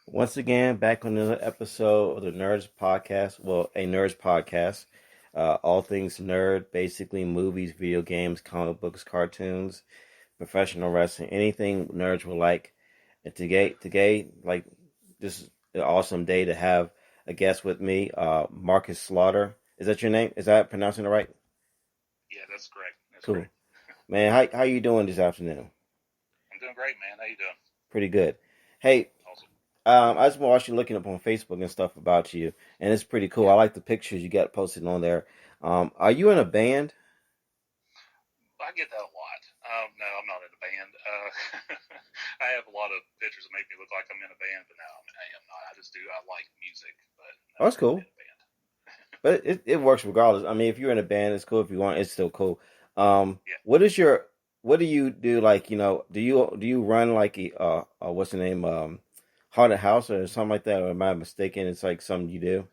Once again, back on another episode of the Nerds Podcast. Well, a Nerds Podcast. All things nerd, basically movies, video games, comic books, cartoons, professional wrestling, anything nerds would like. And today, like this is an awesome day to have a guest with me, Marcus Slaughter. Is that your name? Is that pronouncing it right? Yeah, that's correct. That's Cool, correct. man. How you doing this afternoon? I'm doing great, man. How you doing? Pretty good. Hey, Awesome. I just watched you looking up on Facebook and stuff about you, and it's pretty cool. Yeah, I like the pictures you got posted on there. Are you in a band? I get that a lot. No, I'm not in a band. I have a lot of pictures that make me look like I'm in a band, but no, I am not. I just do. I like music, but no, Oh, that's I'm not cool. in a band. But it works regardless. I mean, if you're in a band, it's cool. If you want, it's still cool. Yeah. What is your what do you do? Like, do you run like what's the name haunted house or something like that? Or am I mistaken? It's like something you do.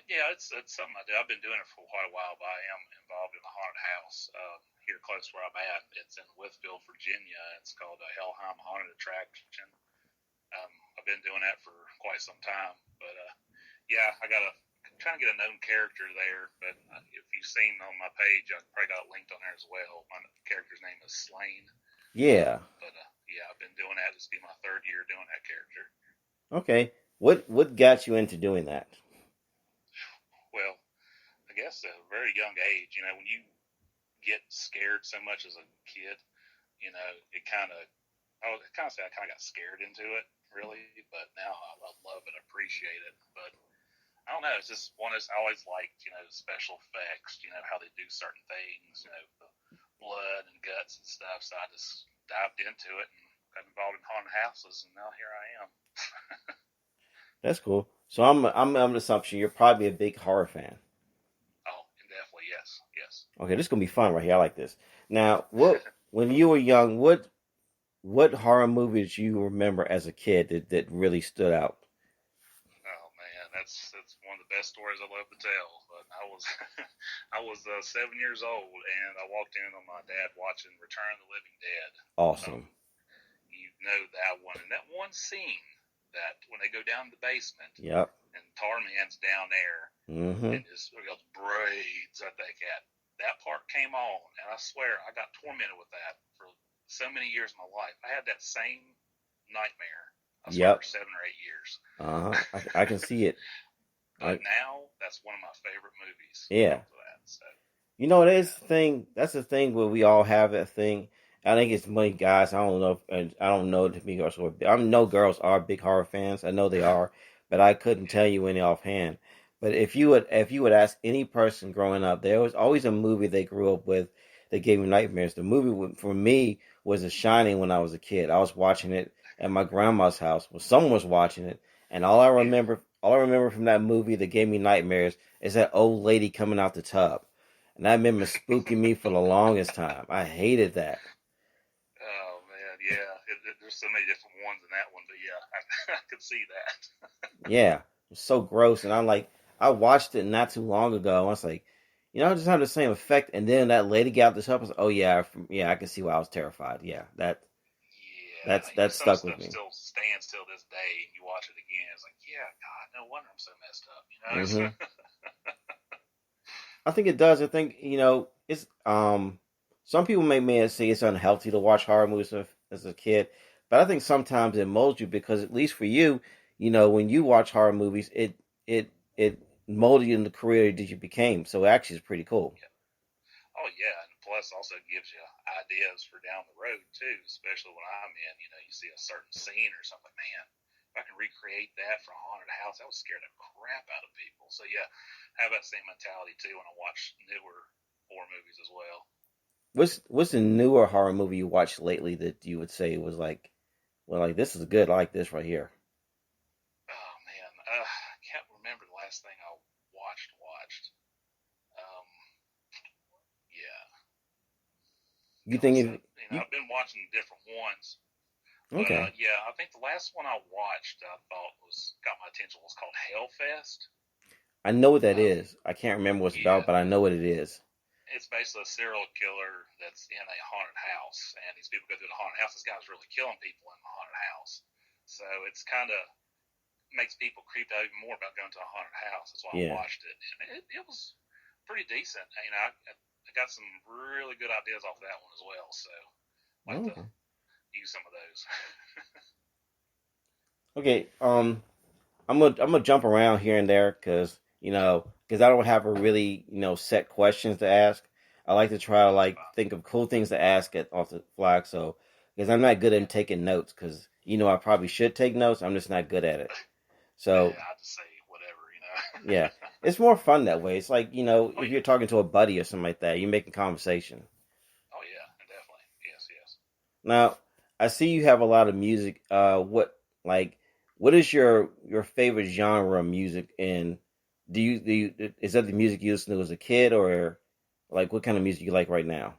Yeah, it's something I do. I've been doing it for quite a while, but I am involved in a haunted house here close to where I'm at. It's in Withville, Virginia. It's called a Hellheim Haunted Attraction. I've been doing that for quite some time, but yeah, I got to trying to get a known character there. But if you've seen on my page, I probably got it linked on there as well. My character's name is Slain. Yeah. But yeah, I've been doing that. This will be my third year doing that character. Okay. What got you into doing that? Well, I guess at a very young age, when you get scared so much as a kid, it kind of, I would kind of say I kind of got scared into it, really. But now I love and appreciate it. But I don't know. It's just one is I always liked, special effects. How they do certain things. The blood and guts and stuff. So I just dived into it and got involved in haunted houses, and now here I am. That's cool. So I'm under the assumption you're probably a big horror fan. Oh, and definitely yes, yes. Okay, this is gonna be fun right here. I like this. Now, what when you were young, what horror movies you remember as a kid that really stood out? Oh man, that's one of the best stories I love to tell. But I was I was 7 years old, and I walked in on my dad watching Return of the Living Dead. Um, Awesome. you know that one, and that one scene that when they go down to the basement Yep. and Tarman's down there Mm-hmm. and his braids, I think that part came on, and I swear I got tormented with that for so many years of my life. I had that same nightmare. I swear for Yep. 7 or 8 years. Uh-huh. I can see it. But I now that's one of my favorite movies yeah. because of that. So You know, it is yeah, the thing. That's the thing where we all have that thing. I think it's many guys. I don't know. And I don't know if me girls or I know girls are big horror fans. I know they are, but I couldn't tell yeah, you any offhand. But if you would ask any person growing up, there was always a movie they grew up with that gave me nightmares. The movie for me was The Shining when I was a kid. I was watching it at my grandma's house. Well, someone was watching it, and yeah. all I remember from that movie that gave me nightmares is that old lady coming out the tub. And that remember spooking me for the longest time. I hated that. Oh man, yeah. There's so many different ones in that one, but yeah, I could see that. Yeah, it was so gross. And I'm like, I watched it not too long ago. I was like, I just have the same effect. And then that lady got this up. I was like, oh yeah, yeah, I can see why I was terrified. Yeah, Yeah, that some stuck with stuff me. still stands till this day, and you watch it again. It's like, yeah, God, no wonder I'm so messed up. Hmm. I think it does. I think it's some people may say it's unhealthy to watch horror movies as a kid, but I think sometimes it molds you because at least for you, when you watch horror movies, it molded you in the career that you became. So it actually is pretty cool. Yeah. Oh yeah, and plus also gives you ideas for down the road too, especially when I'm in. You see a certain scene or something. Man, if I can recreate that for a haunted house, that would scare the crap out of people. So yeah, I have that same mentality too when I watch newer horror movies as well. What's the newer horror movie you watched lately that you would say was like, well, like this is good. I like this right here. Oh man, I can't remember the last thing I watched. Um, yeah, You like I think said, if you I've been watching different ones, but okay? yeah, I think the last one I watched I thought was got my attention was called Hellfest. I know what that Um, is. I can't remember what it's about, yeah, but I know what it is. it's basically a serial killer that's in a haunted house, and these people go through the haunted house. This guy's really killing people in the haunted house, so it's kind of makes people creep out even more about going to a haunted house. That's why I Yeah. watched it, and it was pretty decent. I got some really good ideas off that one as well, so I like to Okay. use some of those. Okay. I'm gonna jump around here and there because I don't have a really set questions to ask. I like to try to That's like fine. think of cool things to ask at off the flag. So because I'm not good at Yeah, taking notes because I probably should take notes. I'm just not good at it. So yeah. I just say whatever. yeah, it's more fun that way. It's like Oh if you're yeah, talking to a buddy or something like that, you're making conversation. oh yeah, definitely. Yes, yes. Now, I see you have a lot of music. Like what is your favorite genre of music? And is that the music you listened to as a kid, or like what kind of music you like right now?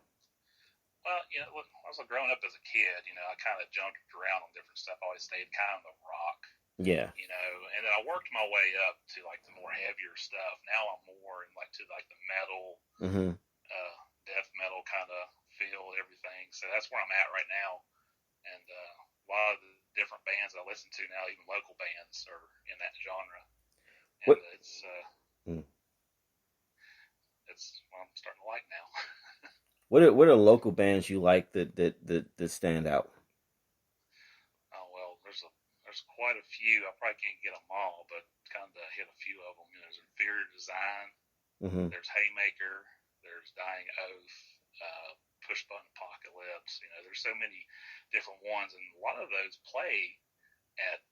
Well, when I was growing up as a kid, I kind of jumped around on different stuff. I always stayed kind of the rock, Yeah. and then I worked my way up to like the more heavier stuff. Now I'm more in like to like the metal, Hmm. death metal kind of feel everything. So that's where I'm at right now. And a lot of the different bands I listen to now, even local bands, are in that genre, and What mm, it's what I'm starting to like now. what are local bands you like that stand out? Oh well, there's quite a few. I probably can't get them all, but kind of hit a few of them. You know, there's Inferior Design, Hmm. there's Haymaker, there's Dying Oath, Push Button Apocalypse. You know, there's so many different ones, and a lot of those play at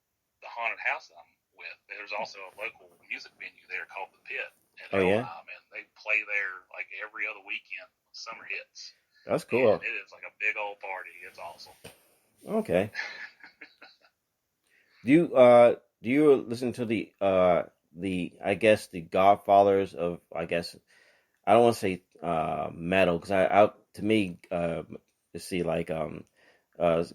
the haunted house that I'm with. There's also a local music venue there called The Pit in Oh yeah, Helheim, and they play there like every other weekend. Summer hits, that's and cool. it is like a big old party. It's awesome. Okay. Do you listen to the I guess the Godfathers of I guess I don't want to say metal because I to me to see like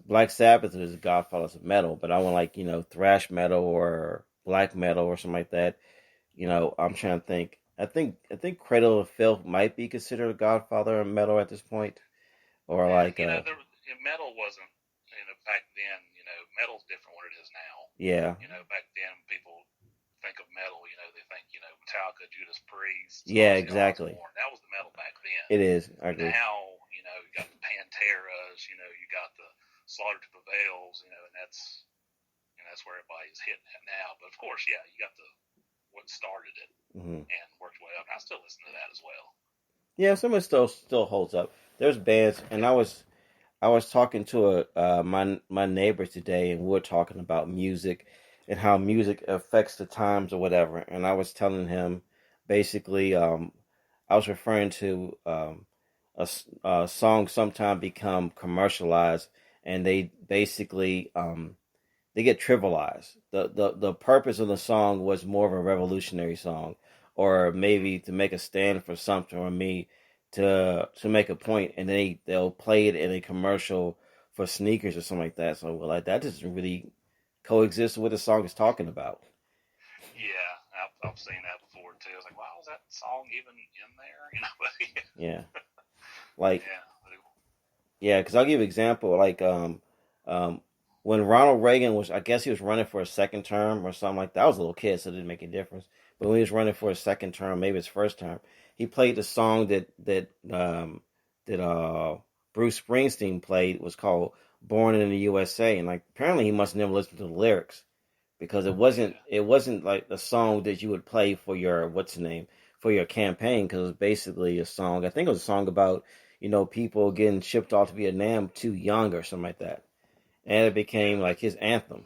Black Sabbath is the Godfathers of metal, but I want like thrash metal or black metal or something like that. I'm trying to think. I think Cradle of Filth might be considered a Godfather of metal at this point, or Yeah, like metal wasn't, back then. Metal's different what it is now. yeah, Back then people think of metal, they think, Metallica, Judas Priest, yeah, Ozzy exactly. Osbourne. That was the metal back then. It is. I agree. Now, you got the Panteras, you got the Slaughter to Prevails, and that's where everybody's hitting it now. But of course, yeah, you got the what started it Hmm. and worked way up. And I still listen to that as well. Yeah, some of it still holds up. There's bands, and I was talking to my neighbor today, and we were talking about music and how music affects the times or whatever. And I was telling him basically, I was referring to a song sometime become commercialized, and they basically they get trivialized. The purpose of the song was more of a revolutionary song, or maybe to make a stand for something, or me to make a point, and they'll play it in a commercial for sneakers or something like that. So well, like that doesn't really coexist with what the song is talking about. Yeah, I've seen that before too. I was like, wow, is that song even in there? But Yeah, like yeah, yeah, because I'll give you an example. Like um, when Ronald Reagan was, I guess he was running for a second term or something like that. I was a little kid, so it didn't make any difference. But when he was running for a second term, maybe his first term, he played the song that Bruce Springsteen played was called "Born in the USA," and like apparently he must never listen to the lyrics because it wasn't yeah, it wasn't like a song that you would play for your what's the name for your campaign because it was basically a song. I think it was a song about people getting shipped off to Vietnam too young or something like that, and it became yeah. like his anthem.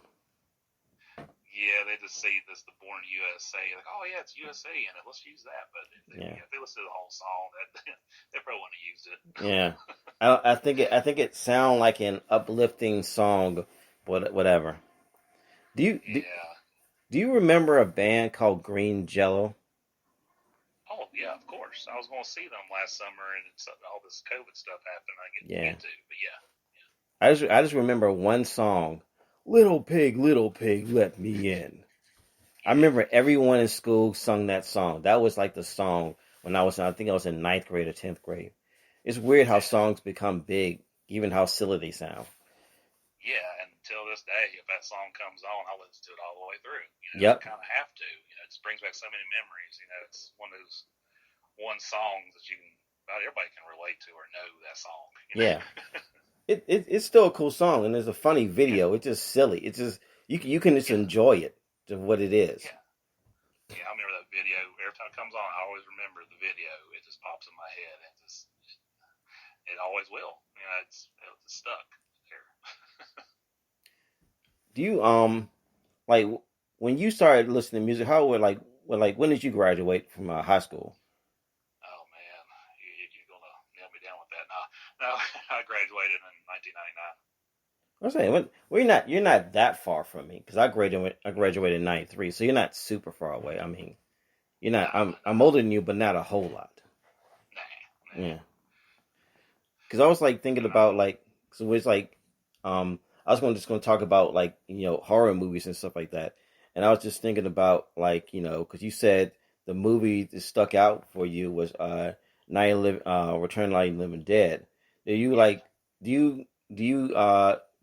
Yeah, they just see this the Born USA, like, oh yeah, it's USA in it. Let's use that. But Yeah, if they listen to the whole song, that they probably wouldn't have used it. yeah. I think it sound like an uplifting song, but whatever. Do you do, Yeah. do you remember a band called Green Jello? Oh yeah, of course. I was going to see them last summer, and all this COVID stuff happened. I didn't Yeah, get to, but yeah, I just remember one song, Little Pig, let me in." I yeah, remember everyone in school sung that song. That was like the song when I think I was in ninth grade or 10th grade. It's weird how yeah, songs become big, even how silly they sound. yeah. And until this day, if that song comes on, I'll listen to it all the way through. I Yep. kind of have to. It just brings back so many memories. It's one of those one songs that you can about everybody can relate to or know that song. Yeah. It's still a cool song, and there's a funny Yeah, video. It's just silly. It's just you can just yeah, enjoy it to what it is. yeah. Yeah, I remember that video. Every time it comes on, I always remember the video. It just pops in my head. It always will. It's stuck there. Do you like when you started listening to music? How were like when did you graduate from high school? Oh man, you're gonna nail me down with that. No, I graduated in 1999. I was saying, well, you're not that far from me because I graduated in '93, so you're not super far away. I mean, you're not. No, I'm older than you, but not a whole lot. nah, nah. Yeah, because I was like thinking But about like so it's like I was just going to talk about like horror movies and stuff like that, and I was just thinking about like because you said the movie that stuck out for you was Return of the Living Dead. Do you yeah. like do you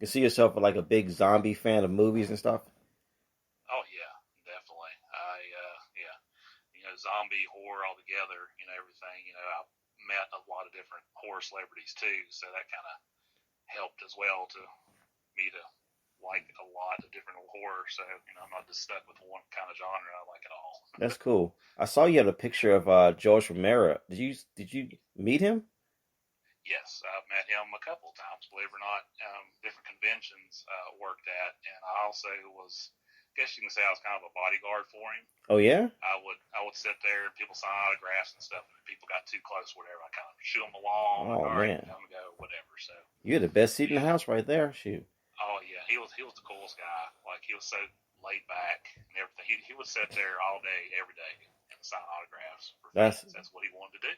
consider yourself like a big zombie fan of movies and stuff? Oh yeah, definitely. Yeah. Zombie horror all together. Everything. I met a lot of different horror celebrities too, so that kind of helped as well to me to like a lot of different horror, so I'm not just stuck with one kind of genre I like at all. That's cool. I saw you had a picture of George Romero. Did you meet him? Yes, I've met him a couple of times, believe it or not. Different conventions worked at, and I also was, I guess you can say I was kind of a bodyguard for him. Oh yeah. I would sit there and people sign autographs and stuff, and if people got too close, whatever, I kind of shoo them along, like, Oh all right, man, time to go, whatever. So you had the best seat in the yeah, house right there. Shoot. oh yeah, he was the coolest guy. Like he was so laid back and everything. He would sit there all day, every day, and sign autographs for That's fans. That's what he wanted to do.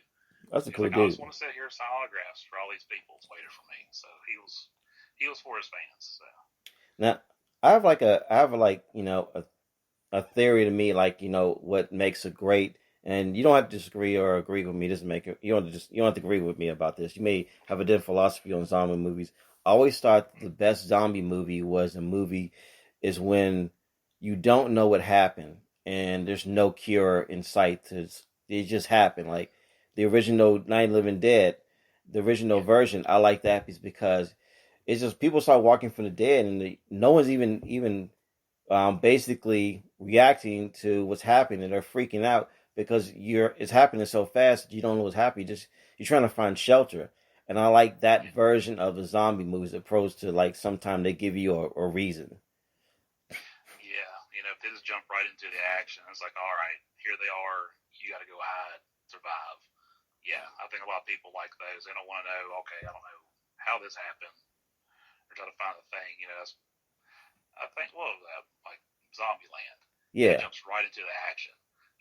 that's a He was cool like, I just dude. want to sit here and sign autographs for all these people that's waiting for me. So he was for his fans. So Now I have like a theory to me, like what makes a great, and you don't have to disagree or agree with me. This make it, you don't have to agree with me about this. You may have a different philosophy on zombie movies. I always thought the best zombie movie was a movie is when you don't know what happened and there's no cure in sight. It just happened. Like the original Night of the Living Dead, the original yeah, version. I like that piece because it's just people start walking from the dead and no one's even basically reacting to what's happening. And they're freaking out because it's happening so fast that you don't know what's happening. You're trying to find shelter. And I like that yeah, version of the zombie movies, opposed to like sometimes they give you a reason. yeah. If they just jump right into the action, it's like, all right, here they are. You got to go hide, survive. Yeah, I think a lot of people like those. They don't want to know. Okay, I don't know how this happened. They're trying to find the thing. I think what was that, like Zombieland. It Yeah, jumps right into the action.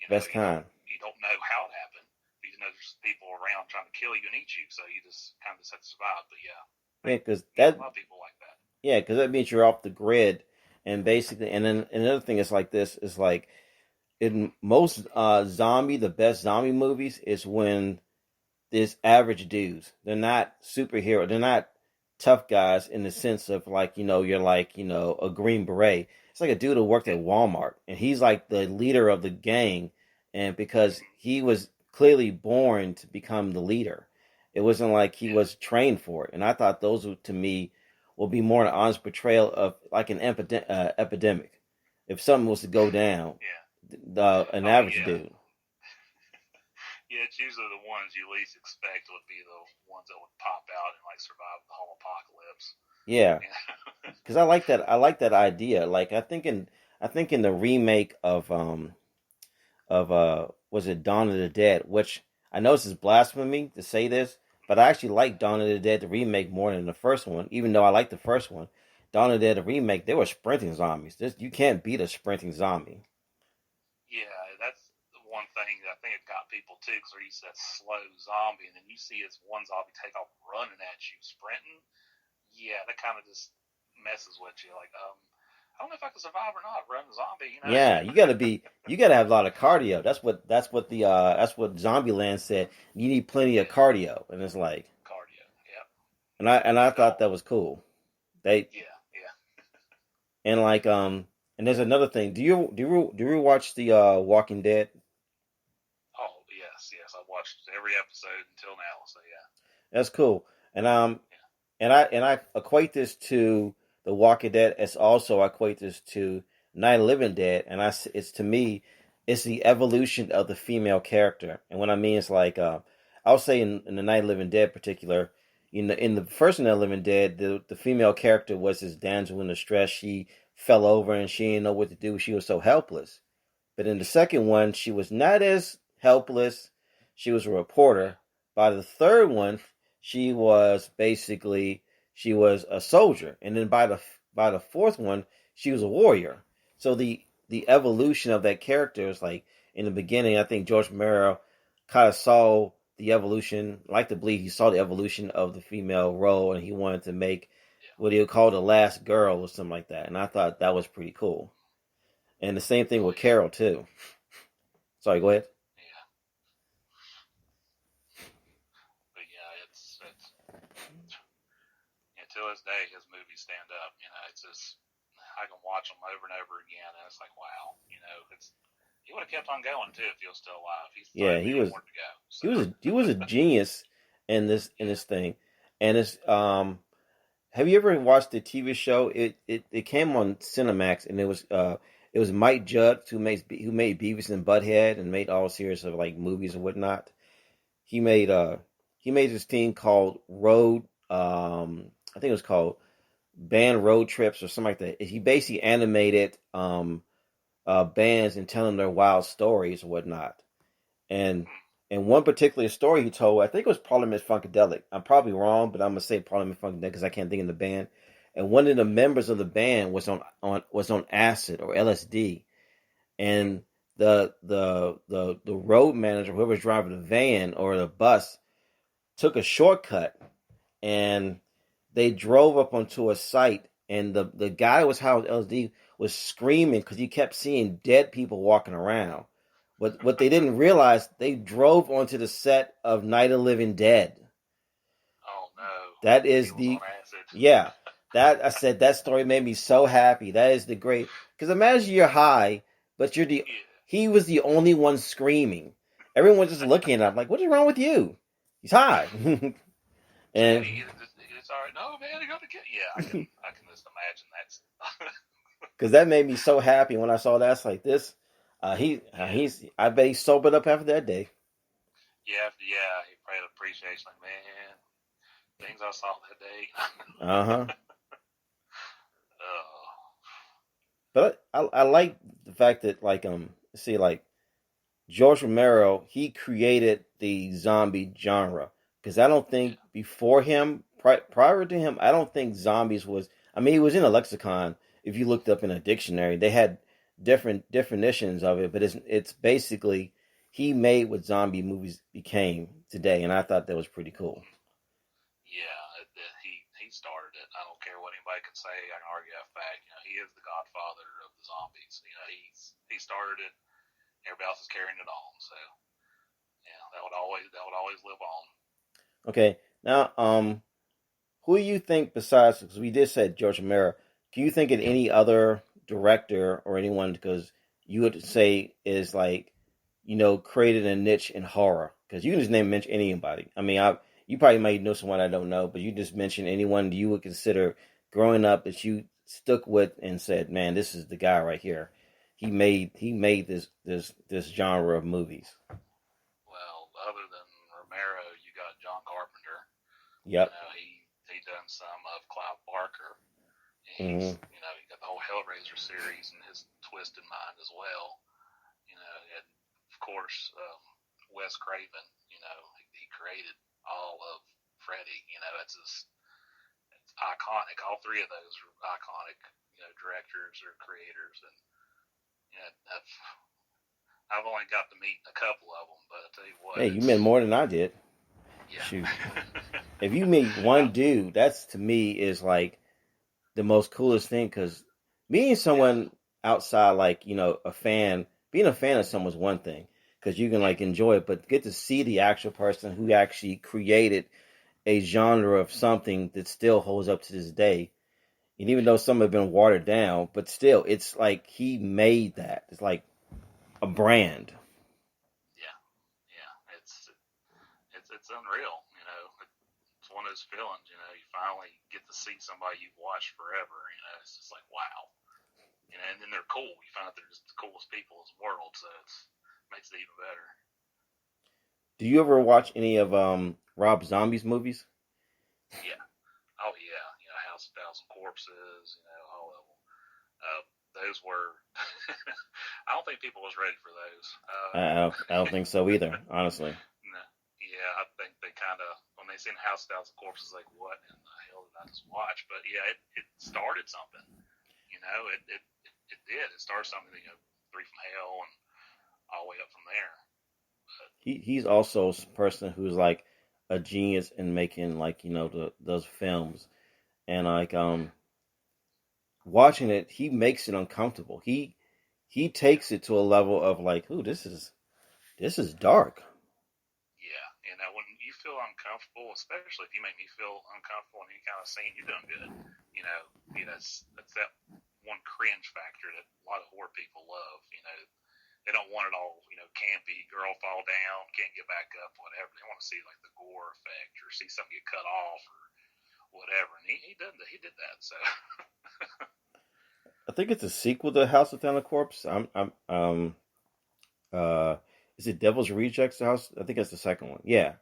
best You don't kind. you don't know how it happened. You know there's people around trying to kill you and eat you, so you just kind of just have to survive. But yeah, I Yeah, think because a lot of people like that. that means you're off the grid, and basically, and then another thing is like this is like in most the best zombie movies is when there's average dudes. They're not superhero. They're not tough guys in the sense of like you're like a Green Beret. It's like a dude who worked at Yeah. Walmart and he's like the leader of the gang, and because Mm-hmm. he was clearly born to become the leader, it wasn't like he Yeah. was trained for it. And I thought those to me will be more an honest portrayal of like an epidemic. If something was to go down, Yeah. an Oh average yeah. dude. Yeah. It's usually the ones you least expect would be the ones that would pop out and like survive the whole apocalypse. Yeah, Yeah. because I like that. I like that idea. Like I think in the remake of was it Dawn of the Dead, which I know this is blasphemy to say this, but I actually like Dawn of the Dead the remake more than the first one, even though I like the first one. Dawn of the Dead the remake, they were sprinting zombies. You can't beat a sprinting zombie. Yeah, that's the one thing that I think it got people too, because they're used to that slow zombie, and then you see this one zombie take off running at you, sprinting. Yeah, that kind of just messes with you. Like, I don't know if I can survive or not running a zombie. Yeah, you gotta have a lot of cardio. That's what Zombieland said. You need plenty of Yeah, cardio, and it's like, cardio. Yep. and I You thought don't. that was cool. They Yeah, yeah. and like and there's another thing. Do you watch the Walking Dead? Oh, yes, yes. I've watched every episode until now, so yeah. That's cool. And Yeah. and I equate this to the Walking Dead. As also I equate this to Night of the Living Dead. And it's to me, it's the evolution of the female character. And what I mean is like I'll say in the Night of the Living Dead particular, in the first Night of the Living Dead, the female character was this damsel in distress. She fell over and she didn't know what to do. She was so helpless. But in the second one, she was not as helpless. She was a reporter. Yeah. By the third one, she was a soldier, and then by the fourth one, she was a warrior. So the evolution of that character is like in the beginning. I think George Romero kind of saw the evolution. I like to believe he saw the evolution of the female role, and he wanted to make Yeah. what he would call the last girl or something like that. And I thought that was pretty cool. And the same thing Oh, with yeah. Carol too. Sorry, go ahead. Yeah. But yeah, it's to this day, his movies stand up. It's just I can watch them over and over again, and it's like, wow. It's he would have kept on going too if he was still alive. He's Yeah, 30, he had more to go. So he was a genius in this yeah, thing, and it's have you ever watched the TV show? It came on Cinemax, and it was Mike Judge who made Beavis and Butthead and made all series of like movies and whatnot. He made uh he made this thing called Road. I think it was called Band Road Trips or something like that. He basically animated bands and telling their wild stories and whatnot. And in one particular story he told, I think it was Parliament Funkadelic. I'm probably wrong, but I'm gonna say Parliament Funkadelic because I can't think of the band. And one of the members of the band was on acid or LSD, and the road manager, whoever was driving the van or the bus, took a shortcut, and they drove up onto a site, and the guy who was high with LSD was screaming because he kept seeing dead people walking around. What they didn't realize, they drove onto the set of Night of the Living Dead. Oh no! That is He was the on acid. yeah. That I said that story made me so happy. That is the great because imagine you're high, but you're the Yeah. he was the only one screaming. Everyone's just looking at him like, "What is wrong with you?" He's high, Yeah, and it's all right. No, man, you got to get. Yeah, I can just imagine that. because that made me so happy when I saw that. It's like this. Yeah, He's. I bet he sobered up after that day. yeah. He probably appreciates like, man, things I saw that day. Uh huh. Oh, But I like the fact that like see like George Romero, he created the zombie genre because I don't think yeah, before him, prior to him, I don't think zombies was. I mean, it was in a lexicon. If you looked up in a dictionary, they had different definitions of it, but it's basically he made what zombie movies became today, and I thought that was pretty cool. yeah. He started it. I don't care what anybody can say. I can argue that fact. You know, he is the godfather of the zombies. You know, he started it. Everybody else is carrying it on. So yeah, that would always live on. Okay, now who do you think besides because we did say George Romero? Do you think of any other director or anyone because you would say is like created a niche in horror? Because you can just name mention anybody. I mean, I you probably might know someone I don't know, but you just mention anyone you would consider growing up that you stuck with and said, "Man, this is the guy right here. He made this genre of movies." Well, other than Romero, you got John Carpenter. You Yep. know, he done some of Clive Barker. Hmm. He got the whole Hellraiser series and his twist in mind as well. And of course, Wes Craven. He created all of Freddy. It's iconic. All three of those are iconic. Directors or creators, and I've only got to meet a couple of them, but I tell you what, Hey, you meant more than I did. yeah. Shoot. If you meet one dude, that's to me is like the most coolest thing because meeting Yeah, someone outside, like a fan, being a fan of someone's one thing because you can like enjoy it, but get to see the actual person who actually created a genre of something that still holds up to this day. And even though some have been watered down, but still, it's like he made that. It's like a brand. yeah, yeah. It's unreal. It's one of those feelings. You finally get to see somebody you've watched forever. It's just like wow. And then they're cool. You find out they're just the coolest people in the world, so it makes it even better. Do you ever watch any of Rob Zombie's movies? Yeah. Oh yeah. House of Thousand Corpses. All of them. Uh, those were. I don't think people was ready for those. I don't think so either, honestly. No, yeah, I think they kind of when they seen House of Thousand Corpses, like what in the hell did I just watch? But yeah, it started something. It did. It started something. Three from Hell and all the way up from there. But He's also a person who's like a genius in making like those films and like watching it, he makes it uncomfortable. He takes it to a level of like, ooh, this is dark. yeah, when you feel uncomfortable, especially if you make me feel uncomfortable in any kind of scene, you're doing good. That's that one cringe factor that a lot of horror people love. They don't want it all, campy, girl fall down, can't get back up, whatever. They want to see like the gore effect or see something get cut off or whatever, and he did that. So I think it's a sequel to House of Thousand Corpse. Uh, is it Devil's Rejects? The House? I think that's the second one. Yeah,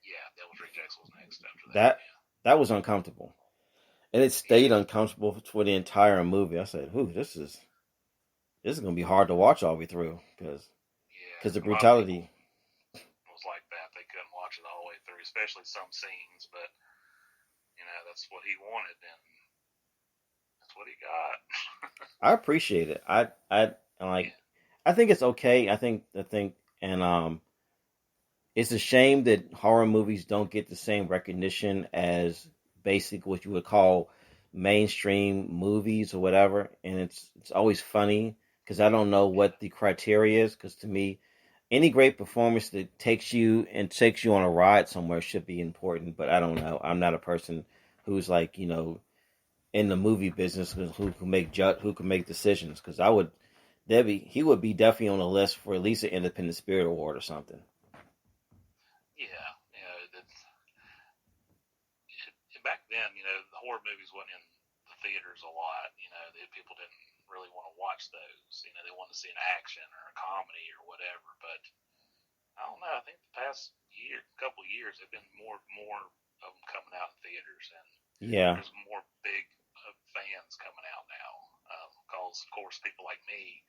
yeah, Devil's Rejects was next after that. that that was uncomfortable, and it Yeah, stayed uncomfortable for the entire movie. I said, "Ooh, this is gonna be hard to watch all the way through yeah. because the A lot of people brutality." was like that. They couldn't watch it all the way through, especially some scenes. But that's what he wanted, and that's what he got. I appreciate it. I like. Yeah, I think it's okay. And it's a shame that horror movies don't get the same recognition as basic what you would call mainstream movies or whatever. And it's always funny because I don't know yeah, what the criteria is. Because to me, any great performance that takes you on a ride somewhere should be important. But I don't know. I'm not a person who's like in the movie business who can make decisions. Because he would be definitely on the list for at least an Independent Spirit Award or something. yeah. Back then, the horror movies wasn't in the theaters a lot. People didn't really want to watch those. They wanted to see an action or a comedy or whatever. But I don't know. I think the past couple of years, there've been more of them coming out in theaters, and Yeah. there's more big fans coming out now. Because of course, people like me,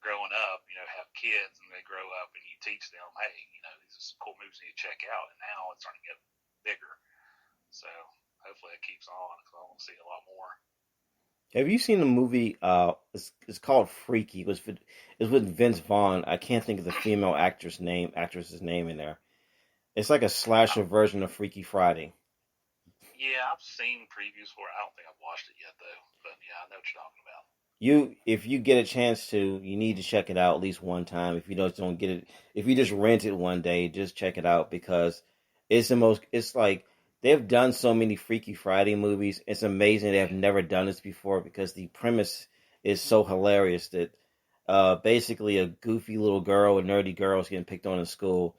growing up, have kids, and they grow up, and you teach them, hey, these are some cool movies you need to check out. And now it's starting to get bigger. So hopefully it keeps on because I want to see a lot more. Have you seen the movie? It's called Freaky. It's with Vince Vaughn. I can't think of the female actress's name in there. It's like a slasher version of Freaky Friday. Yeah, I've seen previews for it. I don't think I've watched it yet though. But yeah, I know what you're talking about. If you get a chance to, you need to check it out at least one time. If you don't get it, if you just rent it one day, just check it out because it's like they've done so many Freaky Friday movies. It's amazing they have never done this before because the premise is so hilarious that basically a goofy little girl, a nerdy girl is getting picked on in school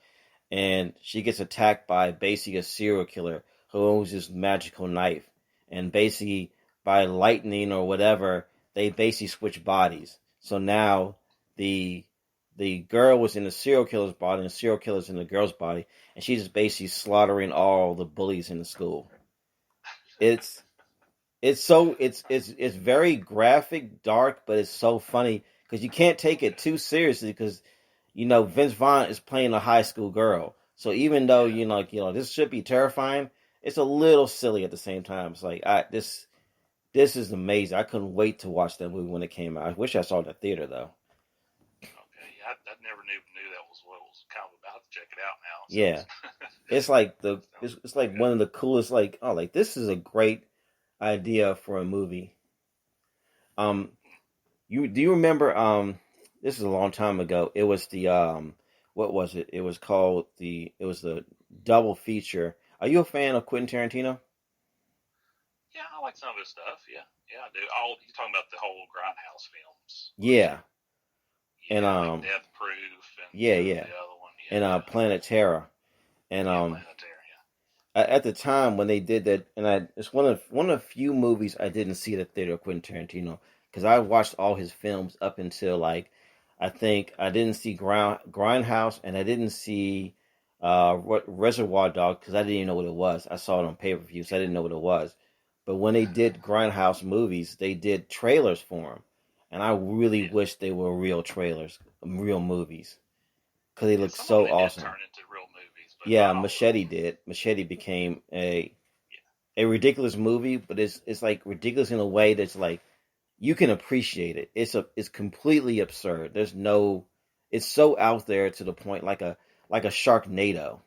and she gets attacked by basically a serial killer who owns this magical knife. And basically by lightning or whatever, they basically switch bodies. So now the the girl was in the serial killer's body and the serial killer's in the girl's body, and she's just basically slaughtering all the bullies in the school. It's it's very graphic, dark, but it's so funny because you can't take it too seriously because Vince Vaughn is playing a high school girl. So even though Yeah. this should be terrifying, it's a little silly at the same time. It's like this is amazing. I couldn't wait to watch that movie when it came out. I wish I saw it in the theater though. Okay. Yeah, I never knew that was what it was kind of about. To check it out now. It Yeah, sounds it's like it's sounds like good. one of the coolest. Like this is a great idea for a movie. Um, you do you remember? This is a long time ago. It was the what was it? It was the double feature. Are you a fan of Quentin Tarantino? Yeah, I like some of his stuff. Yeah, yeah, I do. You talking about the whole Grindhouse films? Yeah, and Yeah, like Death Proof and yeah, yeah, the other one. and Yeah, yeah, Planet Terror, and yeah, Planetarium. at the time when they did that, and it's one of the few movies I didn't see at the theater of Quentin Tarantino because I watched all his films up until like I think I didn't see Grindhouse and I didn't see Reservoir Dog because I didn't even know what it was. I saw it on pay per view, so I didn't know what it was. But when they did Grindhouse movies, they did trailers for them, and I really Yeah, wish they were real trailers, real movies, because they yeah. look Some of so them did awesome. turn into real movies, but Yeah, not all of Machete them. did. Machete became Yeah, a ridiculous movie, but it's like ridiculous in a way that's like you can appreciate it. It's completely absurd. It's so out there to the point like a Sharknado.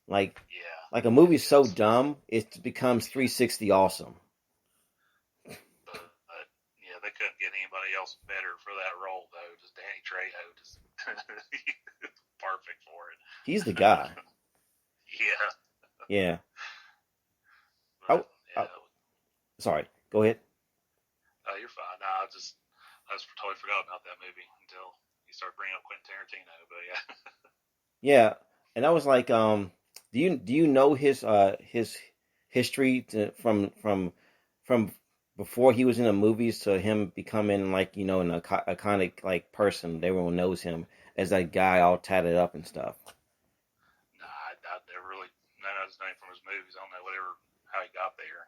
Like yeah, like a it movie so is. dumb it becomes Yeah, 360 awesome. but yeah, they couldn't get anybody else better for that role though. Just Danny Trejo, just perfect for it. He's the guy. Yeah, Yeah. I, but I, yeah, sorry. Go ahead. you're fine. No, I just totally forgot about that movie until you start bringing up Quentin Tarantino. But yeah, Yeah. And I was like do you know his history from before he was in the movies to him becoming like an iconic like person. Everyone knows him as that guy all tatted up and stuff. Nah, I never really know his name from his movies. I don't know whatever how he got there.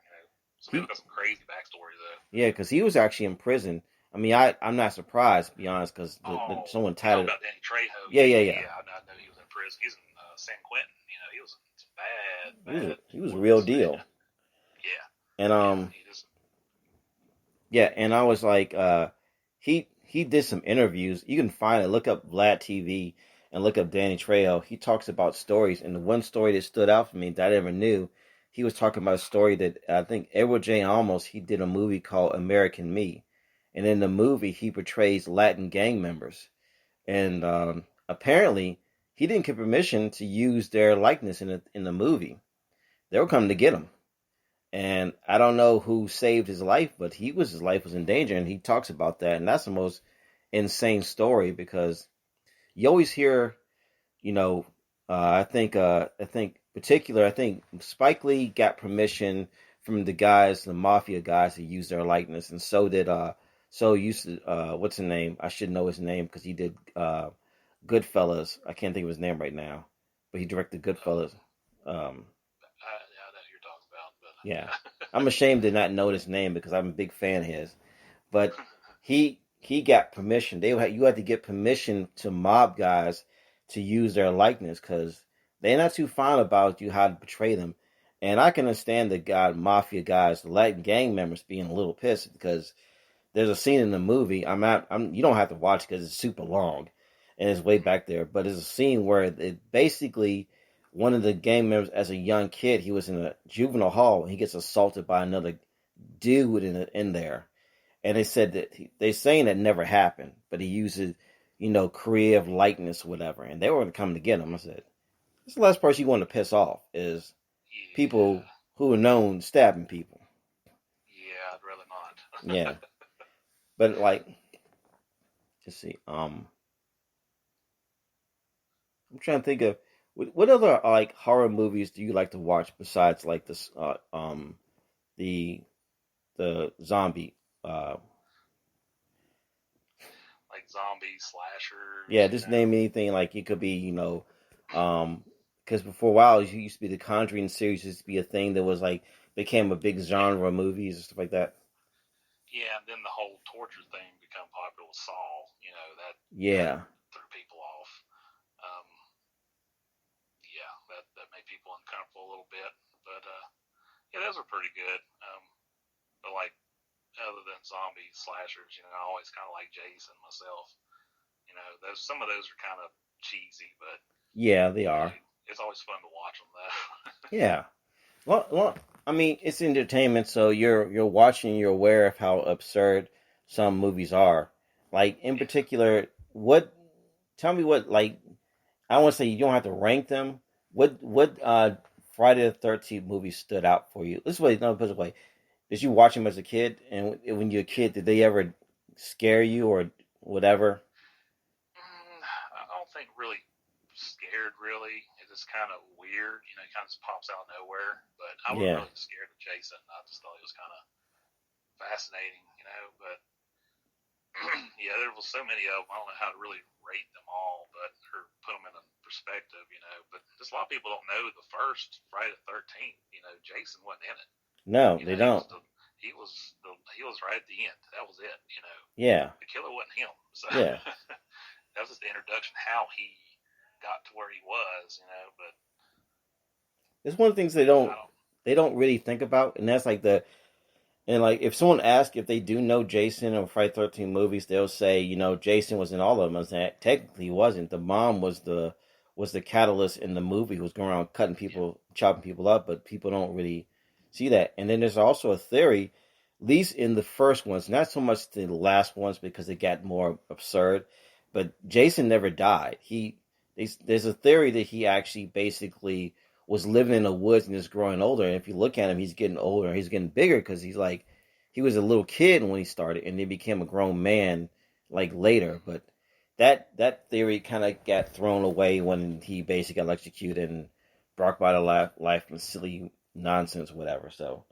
Some He people got some crazy backstory though. Yeah, because he was actually in prison. I mean, I'm not surprised to be honest, because Oh, someone you talking tatted. about Danny Trejo? Yeah, yeah, yeah. Yeah. I know he was in prison. He's in San Quentin. He was in some bad He was real ones. deal. Yeah, And yeah. He just yeah, and I was like, he did some interviews. You can find it. Look up Vlad TV and look up Danny Trejo. He talks about stories, and the one story that stood out for me that I never knew, he was talking about a story that I think Edward J. Olmos, he did a movie called American Me, and in the movie he portrays Latin gang members, and apparently he didn't get permission to use their likeness in the movie. They were coming to get him, and I don't know who saved his life, but his life was in danger, and he talks about that, and that's the most insane story because you always hear, you know, I think Spike Lee got permission from the mafia guys, to use their likeness, and so did what's his name? I should know his name because he did Goodfellas. I can't think of his name right now, but he directed Goodfellas. Um, I know who you're talking about, but yeah, yeah. I'm ashamed to not know his name because I'm a big fan of his. But he got permission. You had to get permission to mob guys to use their likeness because they're not too fond about you how to portray them. And I can understand mafia guys, the Latin gang members being a little pissed because there's a scene in the movie. You don't have to watch because it's super long and it's way back there. But there's a scene where it basically one of the gang members, as a young kid, he was in a juvenile hall and he gets assaulted by another dude in there, and they said that they saying that never happened, but he uses, creative likeness, or whatever, and they were going to come to get him. I said, "This is the last person you want to piss off is people Yeah, who are known stabbing people." yeah. I'd rather Yeah, not. but like, let's see, I'm trying to think of what other like horror movies do you like to watch besides like this, the zombie, uh, Like zombie slashers. yeah, just name anything. Like it could be, because before a while it used to be the Conjuring series used to be a thing that was like became a big Yeah, genre of movies and stuff like that. yeah. And then the whole torture thing become popular with Saw. That kind of Yeah, threw people off. Um, yeah, that made people uncomfortable a little bit. But yeah, those are pretty good. But like other than zombie slashers, I always kind of like Jason myself. Those some of those are kind of cheesy, but yeah, they you are. know, it's always fun to watch them though. Yeah. Well, I mean, it's entertainment, so you're watching, you're aware of how absurd some movies are. Like in Yeah. particular, what? Tell me what like I don't want to say you don't have to rank them. What Friday the 13th movie stood out for you? This way, no, put it way. Did you watch them as a kid, and when you're a kid, did they ever scare you or whatever? I don't think really scared. Really, it's just kind of weird. It kind of just pops out of nowhere. But I wasn't Yeah. really scared of Jason. I just thought he was kind of fascinating. But yeah, there was so many of them. I don't know how to really rate them all, but or put them in a perspective. But just a lot of people don't know the first Friday the 13th. Jason wasn't in it. No, You they know, he was don't. the he was right at the end. That was it. Yeah, The killer wasn't him. So yeah. that was just the introduction, how he got to where he was. But It's one of the things I don't. they don't really think about, and that's like and like if someone asks if they do know Jason or Friday 13 movies, they'll say Jason was in all of them. I say technically he wasn't. The mom was the catalyst in the movie who was going around cutting Yeah, people, chopping people up, but people don't really see that. And then there's also a theory, at least in the first ones, not so much the last ones because it got more absurd, but Jason never died. There's a theory that he actually basically was living in the woods and is growing older. And if you look at him, he's getting older. He's getting bigger because he was a little kid when he started, and then became a grown man like later. But that theory kind of got thrown away when he basically got electrocuted and brought by the life from silly nonsense, whatever. So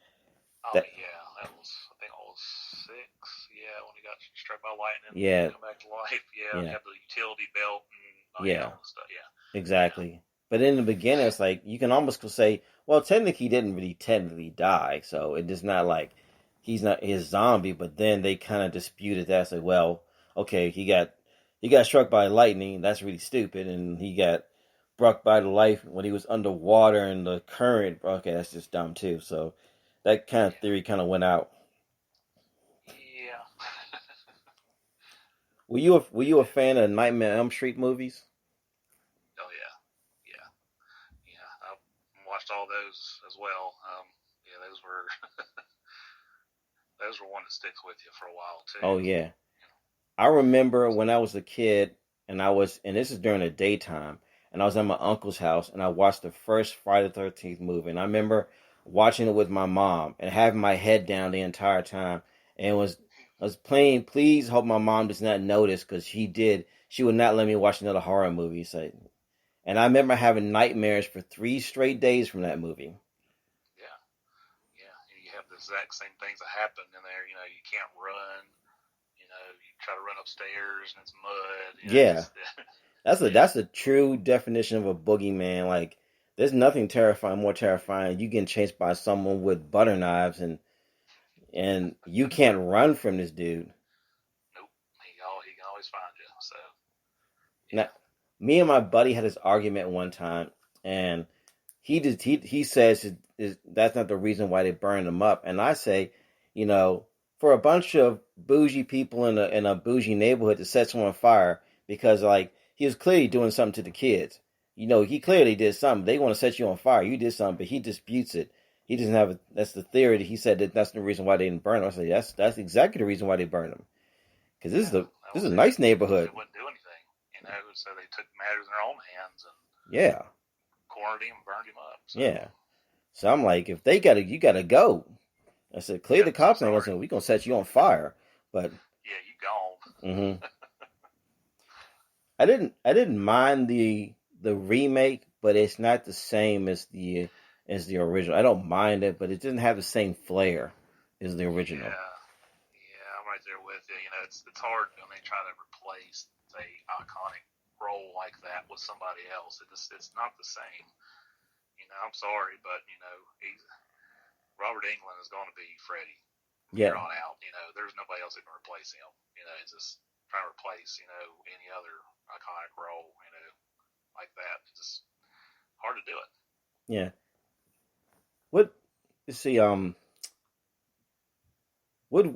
Oh that yeah, that was I think I was 6. Yeah, when he got struck by lightning, yeah, come back to life. Yeah, and yeah, had the utility belt and yeah, all the stuff. Yeah, yeah, exactly. But in the beginning, it's like you can almost say, well, technically, he didn't really technically die, so it is not like he's not his zombie. But then they kind of disputed that, say, well, okay, he got struck by lightning. That's really stupid, and he got struck by the life when he was underwater and the current. Okay, that's just dumb too. So that kind of yeah, theory kind of went out. yeah. Were you a fan of Nightmare on Elm Street movies? Oh yeah, yeah, yeah. I watched all those as well. Yeah, those were one that sticks with you for a while too. Oh yeah. I remember when I was a kid, and this is during the daytime, and I was at my uncle's house, and I watched the first Friday the 13th movie, and I remember watching it with my mom and having my head down the entire time, and was playing. Please hope my mom does not notice because she would not let me watch another horror movie. So, and I remember having nightmares for 3 straight days from that movie. Yeah, yeah. You have the exact same things that happen in there. You can't run. You try to run upstairs and it's mud. Yeah, Just that's a yeah, that's a true definition of a boogeyman. Like, there's nothing more terrifying. You getting chased by someone with butter knives, and you can't run from this dude. nope. He can always find you. So Now, yeah, me and my buddy had this argument one time, and he says that's not the reason why they burned him up, and I say, you know, for a bunch of bougie people in a bougie neighborhood to set someone on fire because like he was clearly doing something to the kids. He yeah, clearly did something. They want to set you on fire. You did something, but he disputes it. He doesn't have that's the theory that he said that's the reason why they didn't burn him. I say that's exactly the reason why they burned him because this is yeah. the That this is was a it. nice Because they neighborhood. wouldn't do anything. So they took matters in their own hands and Yeah, cornered him and burned him up. So yeah. So I'm like, if they gotta, you gotta go. I said, clear yeah, the cops ain't gonna sorry. say we gonna set you on fire. But Yeah, you gone. hmm I didn't mind the remake, but it's not the same as the original. I don't mind it, but it didn't have the same flair as the original. Yeah, yeah, I'm right there with you. It's hard when they try to replace a iconic role like that with somebody else. It's not the same. I'm sorry, but he's Robert Englund is going to be Freddy from here Yeah, on out. There's nobody else that can replace him. It's just trying to replace any other iconic role like that. It's just hard to do it. yeah. What? Let's see. What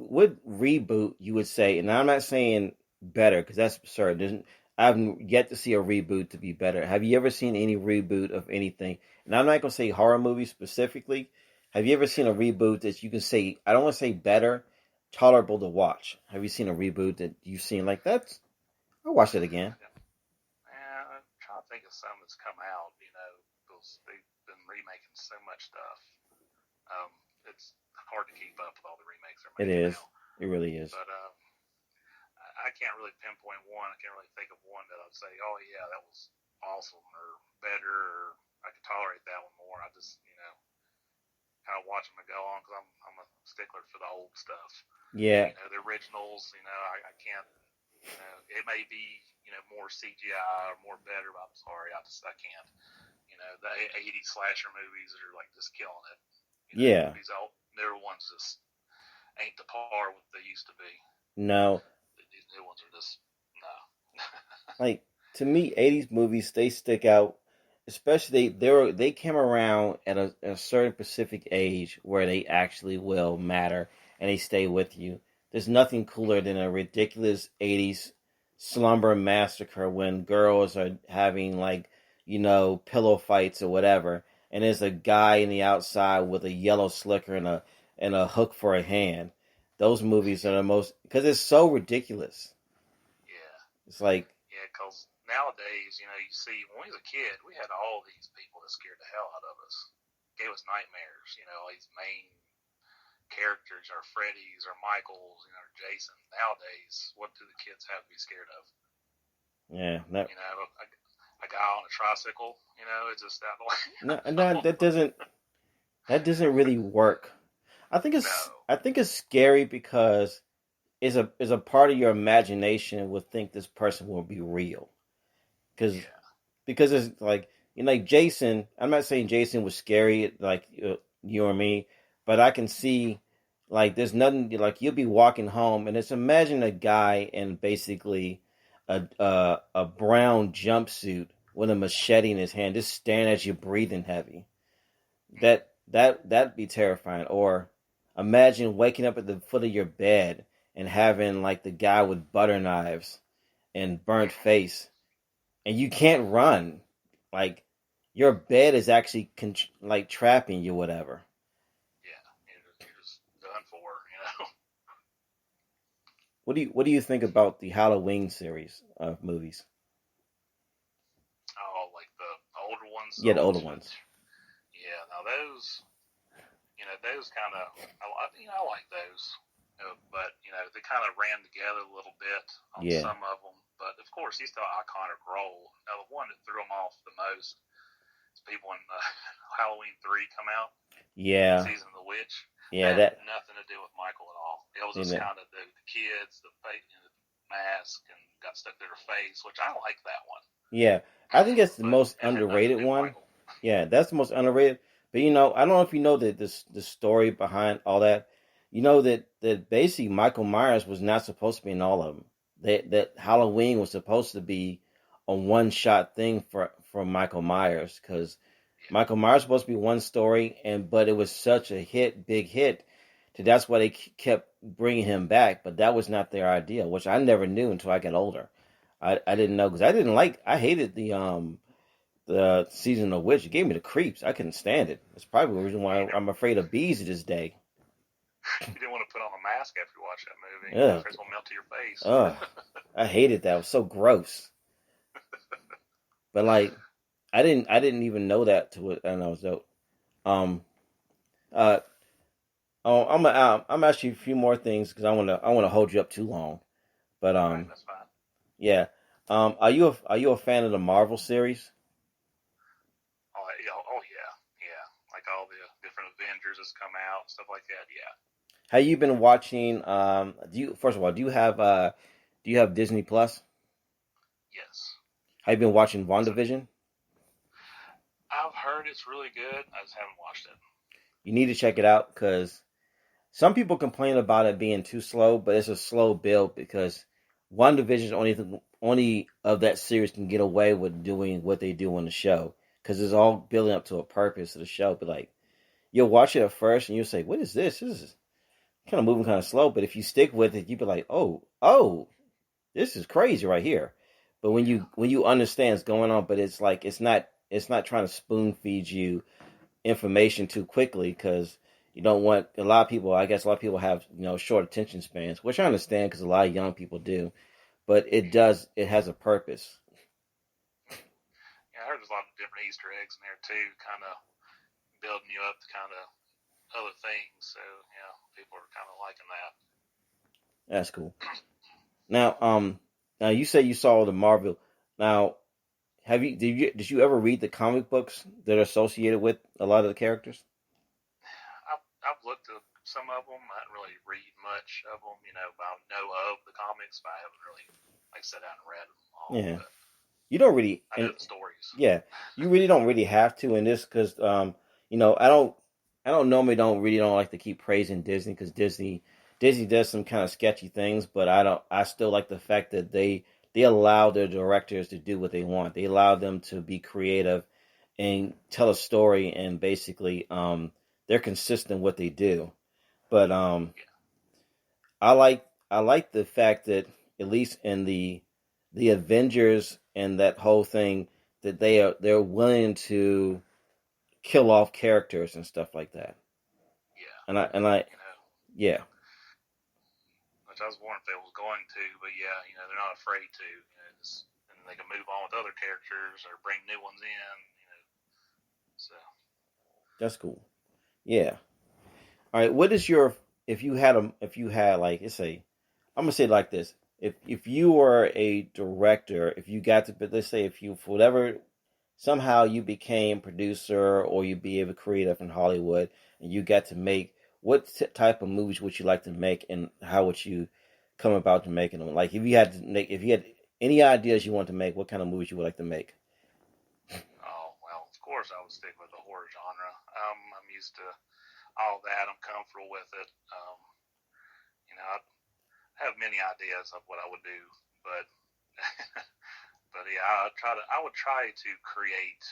reboot you would say? And I'm not saying better because that's absurd. I've yet to see a reboot to be better. Have you ever seen any reboot of anything? And I'm not gonna say horror movies specifically. Have you ever seen Yeah, a reboot that you can say I don't want to say better, tolerable to watch? Have you seen a reboot that you've seen like that's I'll watch it again? yeah. I'm trying to think of some that's come out. Because they've been remaking so much stuff. It's hard to keep up with all the remakes they're It making is. now. It really is. But I can't really pinpoint one. I can't really think of one that I'd say, oh yeah, that was awesome or better or I could tolerate that one more. I just kind of watch them and go on because I'm a stickler for the old stuff. Yeah. The originals. I can't. It may be more CGI or more better, but I'm sorry, I can't. The '80s slasher movies are like just killing it. Yeah. These old newer ones just ain't the par what they used to be. No. These new ones are just no. Like to me, '80s movies they stick out. Especially they came around at a certain specific age where they actually will matter and they stay with you. There's nothing cooler than a ridiculous '80s slumber massacre when girls are having like pillow fights or whatever, and there's a guy in the outside with a yellow slicker and a hook for a hand. Those movies are the most because it's so ridiculous. Yeah, It's like yeah. Because nowadays, you see when we was a kid, we had all these people that scared the hell out of us, gave us nightmares. These main characters, our Freddys, our Michaels, our Jason. Nowadays, what do the kids have to be scared of? yeah, that A guy on a tricycle. It's just that. no, no, that doesn't. that doesn't really work. No. I think it's scary because is a part of your imagination would think this person will be real because Yeah. it's like like Jason. I'm not saying Jason was scary like you or me, but I can see like there's nothing like you'll be walking home and it's imagine a guy in basically a brown jumpsuit with a machete in his hand, just staring at you, breathing heavy. That'd be terrifying. Or imagine waking up at the foot of your bed and having like the guy with butter knives and burnt Mm-hmm. face, and you can't run. Like your bed is actually like trapping you, whatever. Yeah. You're just done for. What do you think about the Halloween series of movies? Oh, like the older ones, Yeah, the older old. ones. Yeah. Now those kind of, I like those. But they kind of ran together a little bit on Yeah, some of them. But of course, he's still an iconic role. Now, the one that threw him off the most is people when Halloween 3 come out, yeah, Season of the Witch. yeah. That had That nothing to do with Michael at all. It was you just know, kind of the kids, the mask, and got stuck to their face, which I like that one. yeah. I think it's the But most it had nothing to underrated do with one. Michael. Yeah, that's the most underrated. But I don't know if you know that the story behind all that. You know that basically Michael Myers was not supposed to be in all of them. That Halloween was supposed to be a one shot thing for Michael Myers because Yeah. Michael Myers was supposed to be one story, and but it was such a big hit. That's why they kept bringing him back. But that was not their idea, which I never knew until I got older. I didn't know because I hated the season of witch. It gave me the creeps. I couldn't stand it. That's probably the reason why You, I'm afraid of bees to this day. you didn't want to put on a mask after you watched that movie. Ugh, It's going to melt to your face. ugh. I hated that. It was so gross. But like, I didn't even know that to it, and I was out. Um, uh, oh, I'm asking you a few more things because I wanna hold you up too long. But All right, that's fine. yeah. Are you a fan of the Marvel series? Oh yeah, yeah. Like all the different Avengers that's come out, stuff like that. Yeah. Have you been watching? Do you first of all do you have Disney Plus? Yes. Have you been watching So WandaVision? I've heard it's really good. I just haven't watched it. You need to check it out because some people complain about it being too slow, but it's a slow build because WandaVision is only of that series can get away with doing what they do on the show because it's all building up to a purpose of the show. But like you'll watch it at first and you'll say, "What is this? This is kind of moving kind of slow." But if you stick with it, you'll be like, "Oh, this is crazy right here." But Yeah. when you understand what's going on, but it's like it's not trying to spoon feed you information too quickly because you don't want a lot of people. I guess a lot of people have short attention spans, which I understand because a lot of young people do. But it has a purpose. Yeah, I heard there's a lot of different Easter eggs in there too, kind of building you up to kind of other things. So yeah, people are kind of liking that. That's cool. Now, now you say you saw the Marvel. Now, did you ever read the comic books that are associated with a lot of the characters? I've looked at some of them. I didn't really read much of them. But I know of the comics, but I haven't really like sat down and read them all. Yeah, But you don't really, I know and the stories. yeah, you really don't really have to in this because I don't normally don't like to keep praising Disney because Disney does some kind of sketchy things, but I still like the fact that they allow their directors to do what they want. They allow them to be creative and tell a story, and basically they're consistent what they do. But I like the fact that at least in the Avengers and that whole thing that they're willing to kill off characters and stuff like that. Yeah, And I you know, yeah, which I was wondering if they was going to, but yeah, they're not afraid to. And they can move on with other characters or bring new ones in. So that's cool. Yeah. All right. What is your if you had like let's say I'm gonna say it like this. If you were a director, if you got to, but let's say if you for whatever somehow you became producer or you be a creative in Hollywood and you got to make, what type of movies would you like to make, and how would you come about to making them? Like if you had any ideas you want to make, what kind of movies you would like to make? Oh, well, of course I would stick with the horror genre. I'm used to all that. I'm comfortable with it. I have many ideas of what I would do, but but yeah, I would try to create,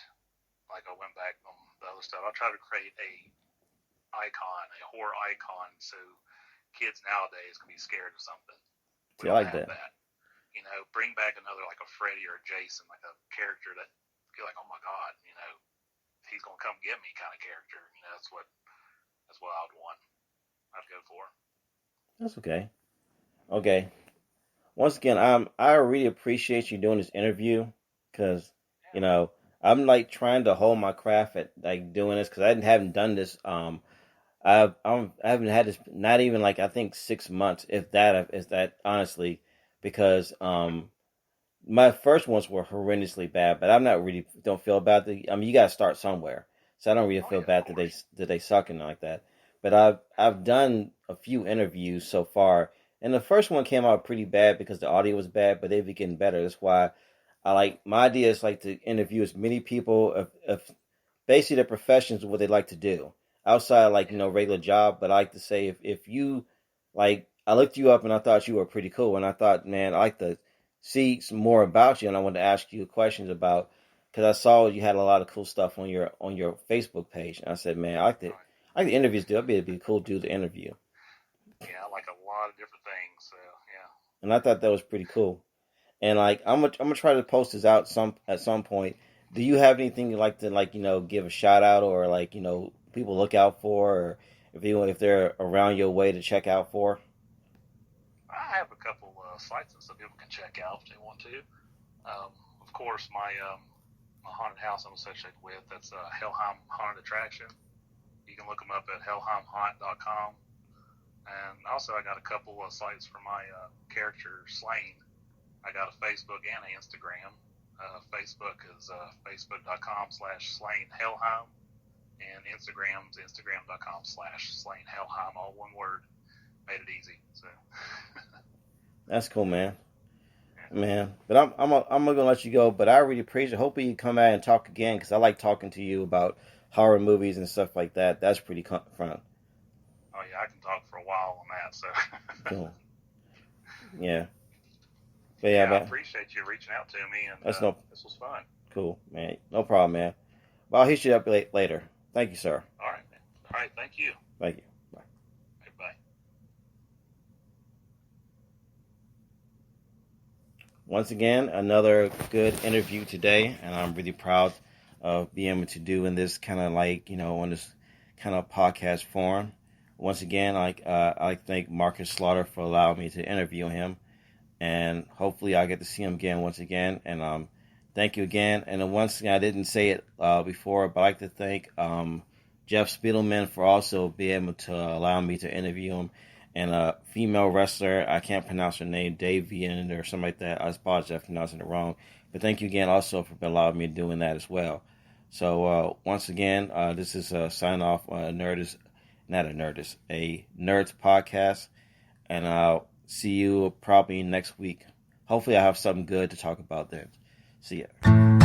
like I went back on the other stuff. I'll try to create a horror icon, so kids nowadays can be scared of something. We See, I don't like have that. that. Bring back another, like a Freddy or a Jason, like a character that feel like, oh my god, he's gonna come get me kind of character. That's what I'd want. I'd go for. That's okay. Okay. Once again, I really appreciate you doing this interview, because you Yeah. know I'm like trying to hold my craft at like doing this, because I haven't done this. I haven't had this, not even like I think 6 months, if that honestly, because my first ones were horrendously bad, but I'm not really don't feel bad. I mean, you got to start somewhere, so I don't really Oh feel yeah, of bad course. that they suck and like that. But I've done a few interviews so far, and the first one came out pretty bad because the audio was bad, but they've been getting better. That's why I like, my idea is like to interview as many people of basically their professions, what they like to do outside, like Yeah. regular job. But I like to say, if you like, I looked you up and I thought you were pretty cool, and I thought, man, I like to see some more about you, and I wanted to ask you questions about, because I saw you had a lot of cool stuff on your Facebook page, and I said, man, Right. I like the interviews. Dude, it'd be a cool dude to interview, Yeah, I like a lot of different things. So yeah. and I thought that was pretty cool. And like I'm gonna try to post this out at some point. Do you have anything you like to, like, give a shout out, or like, people look out for, or if they're around your way to check out for? I have a couple sites and stuff people can check out if they want to. Of course, my haunted house I'm associated with, that's Hellheim Haunted Attraction. You can look them up at hellheimhaunt.com. And also, I got a couple of sites for my character Slain. I got a Facebook and an Instagram. Facebook is facebook.com/SlainHellheim, and Instagram's instagram.com/SlainHellheim, all one word. Made it easy. So, That's cool, man. yeah. Man, but I'm gonna let you go. But I really appreciate it. Hopefully you come out and talk again, because I like talking to you about horror movies and stuff like that. That's pretty fun. Oh yeah, I can talk for a while on that. So, Cool. Yeah. But yeah, yeah, I man. appreciate you reaching out to me, and That's no this was fun. cool, man. No problem, man. Well, I'll hit you up later. Thank you, sir. All right, man. All right, thank you. Thank you. Bye. Bye. Once again, another good interview today, and I'm really proud of being able to do in this kind of like, on this kind of podcast form. Once again, I like to thank Marcus Slaughter for allowing me to interview him, and hopefully I get to see him again once again. And thank you again. And then once again, I didn't say it before, but I'd like to thank Jeff Spiegelman for also being able to allow me to interview him. And a female wrestler, I can't pronounce her name, Davian or something like that. I apologize if I'm pronouncing it wrong. But thank you again also for allowing me doing that as well. So once again, this is a sign off on a Nerdist, not a Nerdist, a Nerds podcast. And I'll see you probably next week. Hopefully I have something good to talk about then. See ya.